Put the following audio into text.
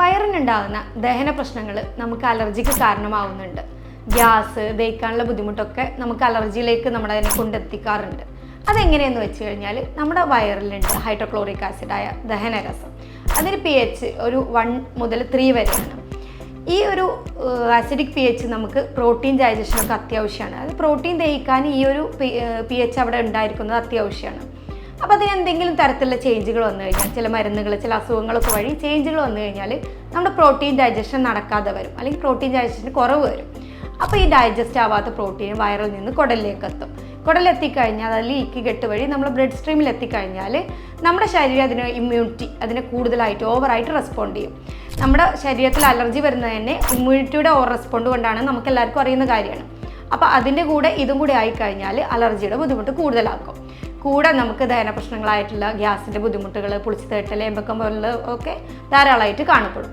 വയറിനുണ്ടാകുന്ന ദഹന പ്രശ്നങ്ങൾ നമുക്ക് അലർജിക്ക് കാരണമാവുന്നുണ്ട്. ഗ്യാസ്, ദഹിക്കാനുള്ള ബുദ്ധിമുട്ടൊക്കെ നമുക്ക് അലർജിയിലേക്ക് നമ്മളതിനെ കൊണ്ടെത്തിക്കാറുണ്ട്. അതെങ്ങനെയെന്ന് വെച്ച് കഴിഞ്ഞാൽ നമ്മുടെ വയറിലുണ്ട് ഹൈഡ്രോക്ലോറിക് ആസിഡായ ദഹനരസം. അതിന് pH ഒരു 1 മുതൽ 3 വരെയാണ്. ഈ ഒരു ആസിഡിക് pH നമുക്ക് പ്രോട്ടീൻ ഡൈജഷനൊക്കെ അത്യാവശ്യമാണ്. അത് പ്രോട്ടീൻ ദഹിക്കാൻ ഈ ഒരു pH അവിടെ ഉണ്ടായിരിക്കുന്നത് അത്യാവശ്യമാണ്. അപ്പോൾ അതിന് എന്തെങ്കിലും തരത്തിലുള്ള ചേഞ്ചുകൾ വന്നു കഴിഞ്ഞാൽ, ചില മരുന്നുകൾ, ചില അസുഖങ്ങളൊക്കെ വഴി ചേഞ്ചുകൾ വന്നു കഴിഞ്ഞാൽ നമ്മുടെ പ്രോട്ടീൻ ഡൈജഷൻ നടക്കാതെ വരും, അല്ലെങ്കിൽ പ്രോട്ടീൻ ഡൈജഷന് കുറവ് വരും. അപ്പോൾ ഈ ഡൈജസ്റ്റ് ആവാത്ത പ്രോട്ടീൻ വയറിൽ നിന്ന് കുടലിലേക്ക് എത്തും. കുടലെത്തിക്കഴിഞ്ഞാൽ അത് ലീക്ക് കെട്ട് വഴി നമ്മൾ ബ്ലഡ് സ്ട്രീമിൽ എത്തിക്കഴിഞ്ഞാൽ നമ്മുടെ ശരീരം അതിന് ഇമ്മ്യൂണിറ്റി അതിനെ കൂടുതലായിട്ട് ഓവറായിട്ട് റെസ്പോണ്ട് ചെയ്യും. നമ്മുടെ ശരീരത്തിൽ അലർജി വരുന്നത് തന്നെ ഇമ്മ്യൂണിറ്റിയുടെ ഓവർ റെസ്പോണ്ട് കൊണ്ടാണ്, നമുക്ക് എല്ലാവർക്കും അറിയുന്ന കാര്യമാണ്. അപ്പോൾ അതിൻ്റെ കൂടെ ഇതും കൂടി ആയിക്കഴിഞ്ഞാൽ അലർജിയുടെ ബുദ്ധിമുട്ട് കൂടുതലാക്കും. കൂടെ നമുക്ക് ദഹന പ്രശ്നങ്ങളായിട്ടുള്ള ഗ്യാസിൻ്റെ ബുദ്ധിമുട്ടുകൾ, പുളിച്ചു തേട്ടൽ, എമ്പക്കം പോലുള്ള ഒക്കെ ധാരാളമായിട്ട് കാണപ്പെടും.